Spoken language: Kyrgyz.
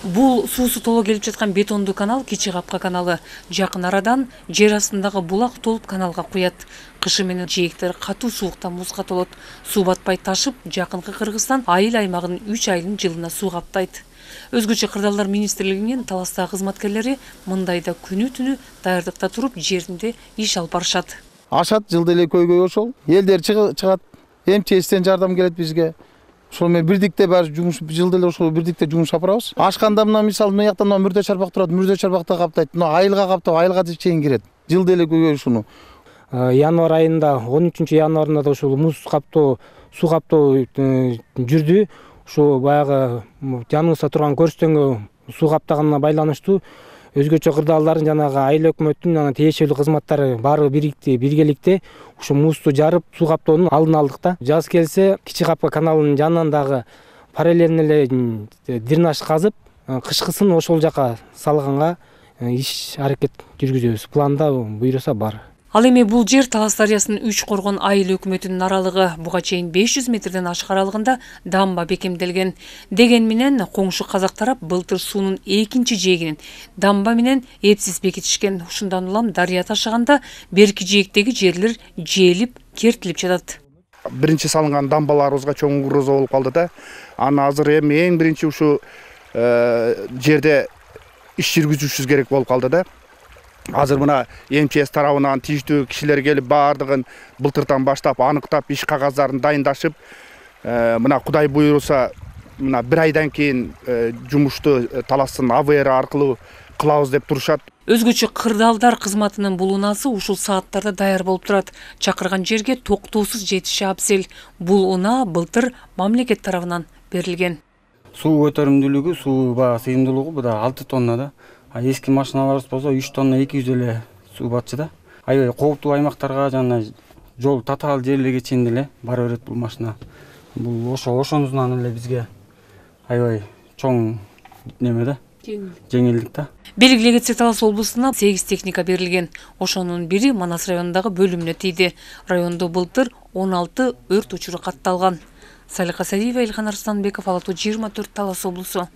Бул суусу толо келип жаткан бетондуу канал Кичи Капка каналы. Жакын арадан жер астындагы булак толуп каналга куят. Кышы менен жээктер катуу сууктан музга толот. Суу батпай ташып, жакынкы Кыргызстан айыл аймагын 3 айдын жылына суу каптайт. Өзгөчө Кырдаалдар министрлигинин Таластагы кызматкерлери мындайда күнү-түнү даярдыкта туруп жеринде иш алып барышат. Ашат жылда эле көйгөй ошол. Элдер чыгат. МЧСтен жардам келет бизге. Ошол менен бирдикте баары жумуш жылда эле ошол бирдикте жумуш алып Ашканда мына мисалы мына жактан мүрдө чарбак турат, мүрдө чарбакта каптайт. Мына айылга каптап, айылга чейин кирет. Жылда эле көйгөй ушуну. Январь айында 13 январында да ушул муз каптоо, суу каптоо жүрдү. Ошо баягы жаныбызда турган көрстөнгө суу каптаганына байланыштуу өзгөчө кырдаалдардын жанагы айыл өкмөттүн жана тиешелүү кызматтары баары биргеликте ушу музду жарып суу каптоонун алдын алдык да. Жаз келсе Кичи Капка каналынын жанынан дагы параллельно эле дренаж казып, кышкысын ошол жака салганга иш аракет жүргүзөбүз. Планда буйруса бар. Ал эми бул жер Талас дарыясынын 3 коргон айыл өкмөтүнүн аралыгы. Буга чейин 500 метрден ашык аралыгында дамба бекемделген. Деген менен коңшу казак тарап былтыр суунун экинчи жээгинин дамба менен эпсиз бекитишкен. Ушундан улам дарыя ташыганда берки жээктеги жерлер жээлип, кертилип жатат. Биринчи салынган дамбаларыбызга чоң угроза болуп калды да. Аны азыр эми эң биринчи ушу жерде иш жүргүзүшүбүз керек болуп калды да. Азыр мына МЧС тарабынан тийиштүү кишилер келип баардыгын былтыртан баштап аныктап иш кагаздарын дайындашып, мына Кудай буйруса мына 1 айдан кийин жумушту Таластын АВР аркылуу кылабыз деп турушат. Өзгөчө Кырдаалдар кызматынын бул унаасы ушул сааттарда даяр болуп турат. Чакырган жерге токтоосуз жетиши абзел. Бул унаа былтыр мамлекет тарабынан берилген. Суу көтөрүмдүүлүгү, суу сыйымдуулугу буда 6 тонна да. Эски машиналарыбыз болсо 3 тонна 200 эле суу батчу да. Аябай кооптуу аймактарга жана жол татаал жерлерге чейин деле бара берет бул машина. Бул ошондудан эле бизге аябай чоң неме да. Жеңилдик да. Белгилей кетсек, Талас облусуна 8 техника берилген. Ошонун бири Манас районундагы бөлүмүнө тийди. Райондо былтыр 16 өрт учуру катталган. Салика Садиева, Илхан Арстанбеков, Ала Тоо 24, Талас облусу.